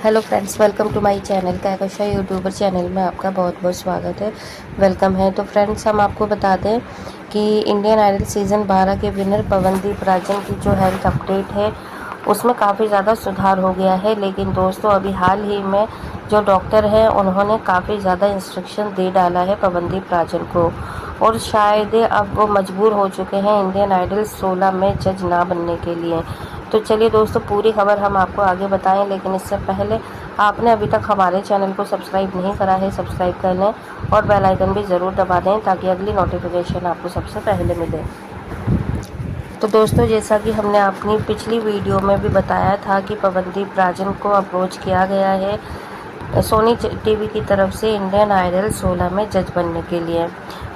Hello friends, welcome to my channel Kahkasha youtuber channel में आपका बहुत बहुत स्वागत है, वेलकम है। तो फ्रेंड्स, हम आपको बता दें कि इंडियन आइडल सीज़न 12 के विनर पवनदीप राजन की जो हेल्थ अपडेट है उसमें काफ़ी ज़्यादा सुधार हो गया है। लेकिन दोस्तों, अभी हाल ही में जो डॉक्टर हैं उन्होंने काफ़ी ज़्यादा इंस्ट्रक्शन दे डाला है पवनदीप राजन को, और शायद अब वो मजबूर हो चुके हैं इंडियन आइडल 16 में जज ना बनने के लिए। तो चलिए दोस्तों, पूरी खबर हम आपको आगे बताएं, लेकिन इससे पहले आपने अभी तक हमारे चैनल को सब्सक्राइब नहीं करा है, सब्सक्राइब कर लें और बेल आइकन भी ज़रूर दबा दें ताकि अगली नोटिफिकेशन आपको सबसे पहले मिले। तो दोस्तों, जैसा कि हमने अपनी पिछली वीडियो में भी बताया था कि पवनदीप राजन को अप्रोच किया गया है सोनी टीवी की तरफ से इंडियन आइडल 16 में जज बनने के लिए।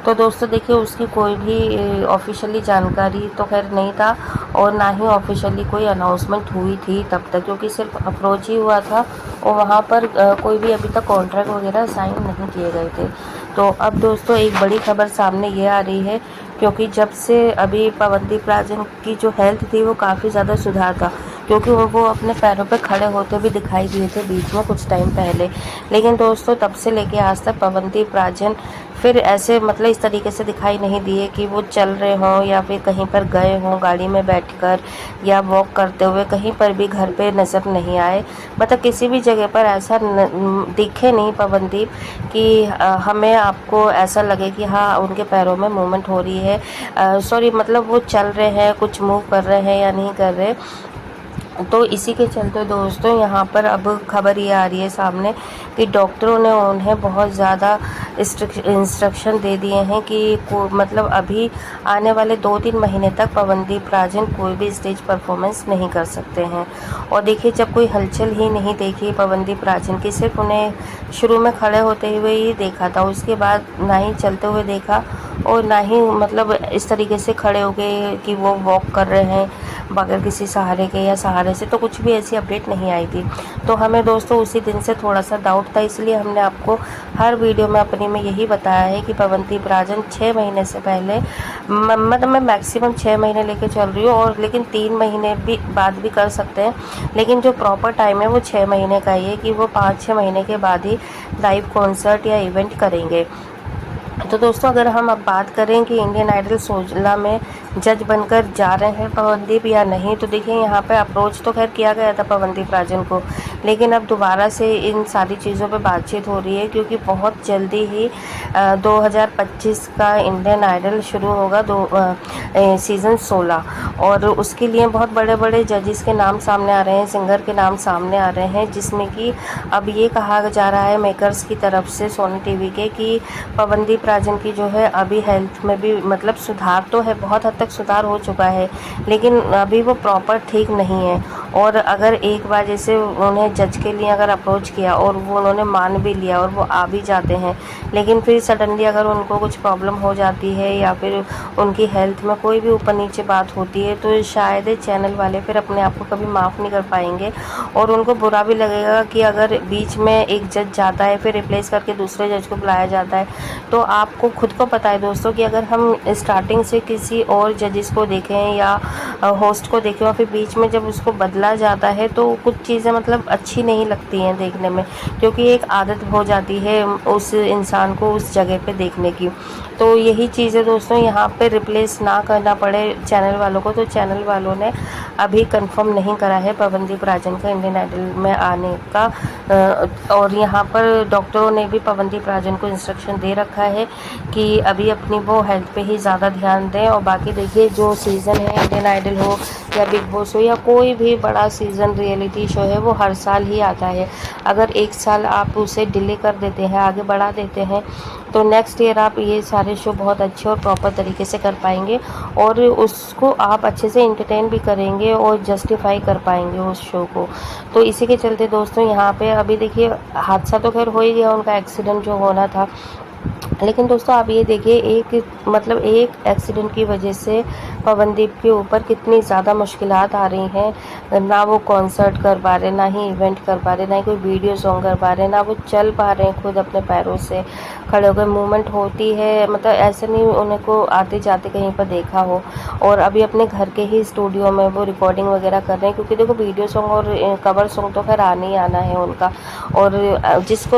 तो दोस्तों देखिए, उसकी कोई भी ऑफिशियली जानकारी तो खैर नहीं था और ना ही ऑफिशियली कोई अनाउंसमेंट हुई थी तब तक, क्योंकि सिर्फ अप्रोच ही हुआ था और वहाँ पर कोई भी अभी तक कॉन्ट्रैक्ट वगैरह साइन नहीं किए गए थे। तो अब दोस्तों, एक बड़ी खबर सामने ये आ रही है, क्योंकि जब से अभी पवनदीप राजन की जो हेल्थ थी वो काफ़ी ज़्यादा सुधार था, क्योंकि वो अपने पैरों पे खड़े होते भी दिखाई दिए थे बीच में कुछ टाइम पहले। लेकिन दोस्तों, तब से लेके आज तक पवनदीप राजन फिर ऐसे मतलब इस तरीके से दिखाई नहीं दिए कि वो चल रहे हों या फिर कहीं पर गए हों गाड़ी में बैठकर या वॉक करते हुए, कहीं पर भी घर पे नज़र नहीं आए। मतलब किसी भी जगह पर ऐसा दिखे नहीं पवनदीप कि हमें आपको ऐसा लगे कि हाँ, उनके पैरों में मूवमेंट हो रही है, सॉरी मतलब वो चल रहे हैं, कुछ मूव कर रहे हैं या नहीं कर रहे। तो इसी के चलते दोस्तों, यहाँ पर अब खबर ये आ रही है सामने कि डॉक्टरों ने उन्हें बहुत ज़्यादा इंस्ट्रक्शन दे दिए हैं कि मतलब अभी आने वाले 2-3 महीने तक पवनदीप राजन कोई भी स्टेज परफॉर्मेंस नहीं कर सकते हैं। और देखिए, जब कोई हलचल ही नहीं देखी पवनदीप राजन की, सिर्फ उन्हें शुरू में खड़े होते हुए ही देखा था, उसके बाद ना ही चलते हुए देखा और ना ही मतलब इस तरीके से खड़े हो गए कि वो वॉक कर रहे हैं बगैर किसी सहारे के या सहारे से, तो कुछ भी ऐसी अपडेट नहीं आई थी। तो हमें दोस्तों उसी दिन से थोड़ा सा डाउट था, इसलिए हमने आपको हर वीडियो में अपनी में यही बताया है कि पवनदीप राजन 6 महीने से पहले, मतलब मैं मैक्सिमम 6 महीने लेके चल रही हूँ, और लेकिन 3 महीने भी बाद भी कर सकते हैं, लेकिन जो प्रॉपर टाइम है वो 6 महीने का ही है कि वो 5-6 महीने के बाद ही लाइव कॉन्सर्ट या इवेंट करेंगे। तो दोस्तों, अगर हम अब बात करें कि इंडियन आइडल 16 में जज बनकर जा रहे हैं पवनदीप या नहीं, तो देखिए यहाँ पे अप्रोच तो खैर किया गया था पवनदीप राजन को, लेकिन अब दोबारा से इन सारी चीज़ों पे बातचीत हो रही है, क्योंकि बहुत जल्दी ही 2025 का इंडियन आइडल शुरू होगा, सीज़न 16, और उसके लिए बहुत बड़े बड़े जजेस के नाम सामने आ रहे हैं, सिंगर के नाम सामने आ रहे हैं, जिसमें कि अब ये कहा जा रहा है मेकर्स की तरफ से सोनी टीवी के कि पवनदीप राजन की जो है अभी हेल्थ में भी मतलब सुधार तो है, बहुत हद तक सुधार हो चुका है, लेकिन अभी वो प्रॉपर ठीक नहीं है। और अगर एक बार जैसे उन्हें जज के लिए अगर अप्रोच किया और वो उन्होंने मान भी लिया और वो आ भी जाते हैं, लेकिन फिर सडनली अगर उनको कुछ प्रॉब्लम हो जाती है या फिर उनकी हेल्थ में कोई भी ऊपर नीचे बात होती है, तो शायद चैनल वाले फिर अपने आप को कभी माफ़ नहीं कर पाएंगे, और उनको बुरा भी लगेगा कि अगर बीच में एक जज जाता है फिर रिप्लेस करके दूसरे जज को बुलाया जाता है। तो आपको खुद को पता है दोस्तों कि अगर हम स्टार्टिंग से किसी और जजेस को देखें या होस्ट को देखें और फिर बीच में जब उसको बदला जाता है, तो कुछ चीज़ें मतलब अच्छी नहीं लगती हैं देखने में, क्योंकि एक आदत हो जाती है उस इंसान को उस जगह पे देखने की। तो यही चीज़ें दोस्तों, यहाँ पे रिप्लेस ना करना पड़े चैनल वालों को, तो चैनल वालों ने अभी कंफर्म नहीं करा है पवनदीप राजन का इंडियन आइडल में आने का, और यहाँ पर डॉक्टरों ने भी पवनदीप राजन को इंस्ट्रक्शन दे रखा है कि अभी अपनी वो हेल्थ पे ही ज़्यादा ध्यान दें। और बाकी देखिए, जो सीज़न है इंडियन आइडल हो या बिग बॉस हो या कोई भी बड़ा सीज़न रियलिटी शो है, वो हर साल ही आता है। अगर एक साल आप उसे डिले कर देते हैं, आगे बढ़ा देते हैं, तो नेक्स्ट ईयर आप ये सारे शो बहुत अच्छे और प्रॉपर तरीके से कर पाएंगे और उसको आप अच्छे से एंटरटेन भी करेंगे और जस्टिफाई कर पाएंगे उस शो को। तो इसी के चलते दोस्तों, यहाँ पे अभी देखिए, हादसा तो खैर हो ही गया, उनका एक्सीडेंट जो होना था, लेकिन दोस्तों आप ये देखिए, एक एक्सीडेंट की वजह से पवनदीप के ऊपर कितनी ज़्यादा मुश्किलात आ रही हैं। ना वो कॉन्सर्ट कर पा रहे, ना ही इवेंट कर पा रहे, ना ही कोई वीडियो सॉन्ग कर पा रहे, ना वो चल पा रहे हैं खुद अपने पैरों से खड़े होकर। मूवमेंट होती है, मतलब ऐसे नहीं उन्हें को आते जाते कहीं पर देखा हो। और अभी अपने घर के ही स्टूडियो में वो रिकॉर्डिंग वगैरह कर रहे हैं, क्योंकि देखो वीडियो सॉन्ग और कवर सॉन्ग तो खैर आने ही आना है उनका। और जिसको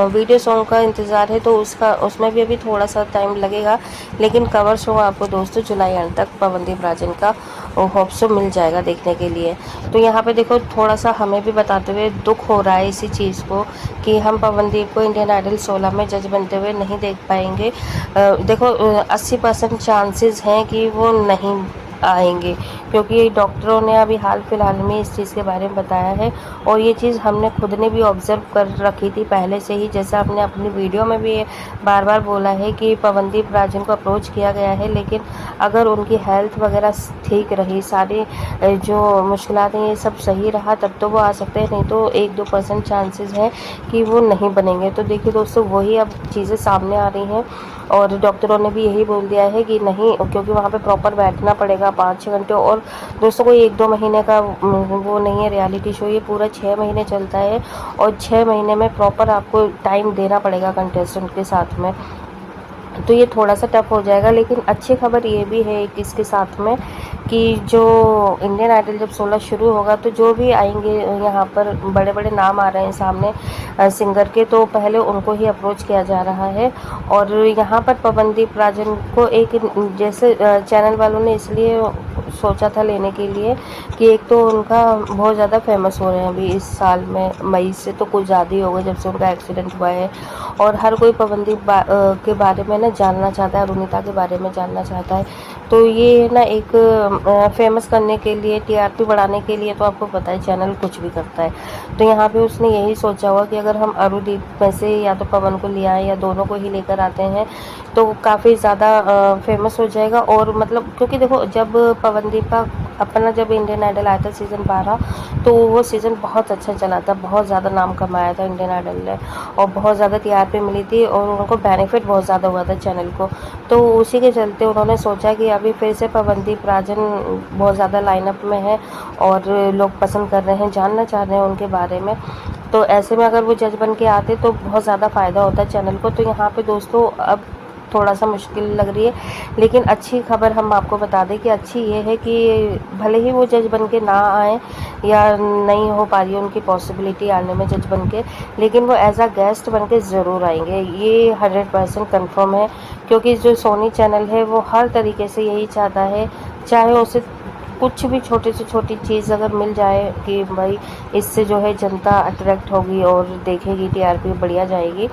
वीडियो सॉन्ग का इंतज़ार है तो उसमें भी अभी थोड़ा सा टाइम लगेगा, लेकिन कवर सॉन्ग आपको दोस्तों जुलाई एंड तक पवनदीप राजन का होप सो मिल जाएगा देखने के लिए। तो यहाँ पे देखो थोड़ा सा हमें भी बताते हुए दुख हो रहा है इसी चीज़ को कि हम पवनदीप को इंडियन आइडल 16 में जज बनते हुए नहीं देख पाएंगे। देखो 80% चांसेस हैं कि वो नहीं आएंगे, क्योंकि डॉक्टरों ने अभी हाल फिलहाल में इस चीज़ के बारे में बताया है। और ये चीज़ हमने खुद ने भी ऑब्ज़र्व कर रखी थी पहले से ही, जैसा हमने अपनी वीडियो में भी बार बार बोला है कि पवनदीप राजन को अप्रोच किया गया है, लेकिन अगर उनकी हेल्थ वगैरह ठीक रही, सारी जो मुश्किलात हैं ये सब सही रहा, तब तो वो आ सकते हैं, नहीं तो 1-2% चांसेस हैं कि वो नहीं बनेंगे। तो देखिए दोस्तों, वही अब चीज़ें सामने आ रही हैं और डॉक्टरों ने भी यही बोल दिया है कि नहीं, क्योंकि वहाँ पे प्रॉपर बैठना पड़ेगा 5-6 घंटे। और दोस्तों कोई 1-2 महीने का वो नहीं है रियलिटी शो, ये पूरा 6 महीने चलता है और 6 महीने में प्रॉपर आपको टाइम देना पड़ेगा कंटेस्टेंट के साथ में। तो ये थोड़ा सा टफ हो जाएगा, लेकिन अच्छी खबर ये भी है इसके साथ में कि जो इंडियन आइडल जब 16 शुरू होगा तो जो भी आएंगे यहाँ पर बड़े बड़े नाम आ रहे हैं सामने सिंगर के, तो पहले उनको ही अप्रोच किया जा रहा है। और यहाँ पर पवनदीप राजन को एक जैसे चैनल वालों ने इसलिए सोचा था लेने के लिए कि एक तो उनका बहुत ज़्यादा फेमस हो रहे हैं अभी इस साल में, मई से तो कुछ ज़्यादा ही हो गया जब से उनका एक्सीडेंट हुआ है। और हर कोई पवनदीप के बारे में ना जानना चाहता है, अरुणिता के बारे में जानना चाहता है। तो ये ना एक फेमस करने के लिए, टीआरपी बढ़ाने के लिए, तो आपको पता है चैनल कुछ भी करता है। तो यहाँ पे उसने यही सोचा हुआ कि अगर हम अरुदीप में से या तो पवन को ले आए या दोनों को ही लेकर आते हैं तो काफ़ी ज़्यादा फेमस हो जाएगा। और मतलब क्योंकि देखो जब पवनदीप का अपना जब इंडियन आइडल आया था सीज़न 12, तो वो सीज़न बहुत अच्छा चला था, बहुत ज़्यादा नाम कमाया था इंडियन आइडल ने और बहुत ज़्यादा टीआरपी मिली थी और उनको बेनिफिट बहुत ज़्यादा हुआ था चैनल को। तो उसी के चलते उन्होंने सोचा कि अभी फिर से पवनदीप राजन बहुत ज़्यादा लाइनअप में है और लोग पसंद कर रहे हैं, जानना चाह रहे हैं उनके बारे में। तो ऐसे में अगर वो जज बन के आते तो बहुत ज़्यादा फ़ायदा होता है चैनल को। तो यहाँ पे दोस्तों अब थोड़ा सा मुश्किल लग रही है, लेकिन अच्छी खबर हम आपको बता दें कि अच्छी ये है कि भले ही वो जज बन के ना आए या नहीं हो पा रही है उनकी पॉसिबिलिटी आने में जज बन के, लेकिन वो एज अ गेस्ट बन के ज़रूर आएंगे, ये 100% कन्फर्म है। क्योंकि जो सोनी चैनल है वो हर तरीके से यही चाहता है, चाहे उसे कुछ भी छोटी से छोटी चीज़ अगर मिल जाए कि भाई इससे जो है जनता अट्रैक्ट होगी और देखेगी, टीआरपी बढ़िया जाएगी,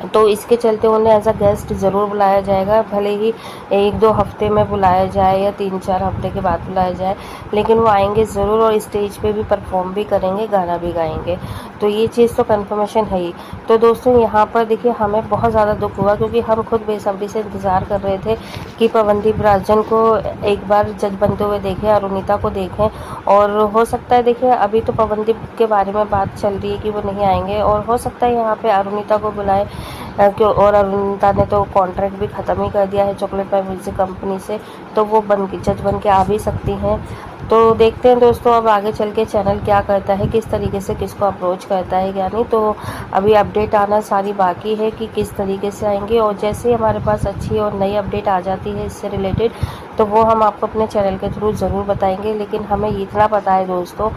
तो इसके चलते उन्हें एज अ गेस्ट ज़रूर बुलाया जाएगा। भले ही 1-2 हफ्ते में बुलाया जाए या 3-4 हफ्ते के बाद बुलाया जाए, लेकिन वो आएंगे ज़रूर और स्टेज पे भी परफॉर्म भी करेंगे, गाना भी गाएंगे। तो ये चीज़ तो कंफर्मेशन है ही। तो दोस्तों यहाँ पर देखिए हमें बहुत ज़्यादा दुख हुआ, क्योंकि हम खुद बेसब्री से इंतज़ार कर रहे थे कि पवनदीप राजन को एक बार जज बनते हुए देखें, अरुणिता को देखें। और हो सकता है देखिए अभी तो पवनदीप के बारे में बात चल रही है कि वो नहीं आएंगे, और हो सकता है यहाँ पे अरुणिता को बुलाए क्यों। और अरुणिता ने तो कॉन्ट्रैक्ट भी ख़त्म ही कर दिया है चॉकलेट पाई म्यूजिक कंपनी से, तो वो जज बन के आ भी सकती हैं। तो देखते हैं दोस्तों अब आगे चल के चैनल क्या करता है, किस तरीके से किसको अप्रोच करता है या नहीं। तो अभी अपडेट आना सारी बाकी है कि किस तरीके से आएंगे, और जैसे ही हमारे पास अच्छी और नई अपडेट आ जाती है इससे रिलेटेड, तो वो हम आपको अपने चैनल के थ्रू ज़रूर बताएंगे। लेकिन हमें इतना पता है दोस्तों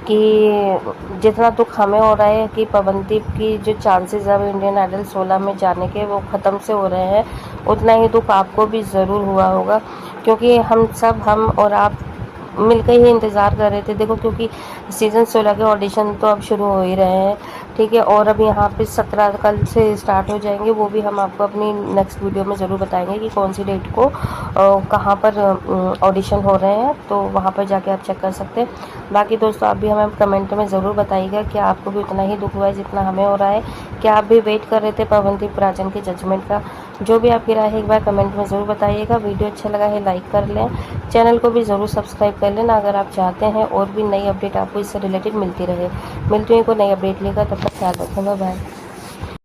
कि जितना दुख हमें हो रहा है कि पवनदीप की जो चांसेस अब इंडियन आइडल 16 में जाने के वो ख़त्म से हो रहे हैं, उतना ही दुख आपको भी ज़रूर हुआ होगा, क्योंकि हम और आप मिलकर ही इंतज़ार कर रहे थे। देखो क्योंकि सीज़न 16 के ऑडिशन तो अब शुरू हो ही रहे हैं, ठीक है। और अब यहाँ पे 17 कल से स्टार्ट हो जाएंगे, वो भी हम आपको अपनी नेक्स्ट वीडियो में ज़रूर बताएंगे कि कौन सी डेट को कहाँ पर ऑडिशन हो रहे हैं, तो वहाँ पर जाके आप चेक कर सकते हैं। बाकी दोस्तों आप भी हमें कमेंट में ज़रूर बताइएगा कि आपको भी उतना ही दुख हुआ है जितना हमें हो रहा है, कि आप भी वेट कर रहे थे पवनदीप राजन के जजमेंट का। जो भी आपकी राय है एक बार कमेंट में ज़रूर बताइएगा। वीडियो अच्छा लगा है लाइक कर लें, चैनल को भी ज़रूर सब्सक्राइब कर लेना अगर आप चाहते हैं और भी नई अपडेट आपको इससे रिलेटेड मिलती रहे। मिलती हुई कोई नई अपडेट लेकर, तब तक ख्याल रखें, बाय बाय।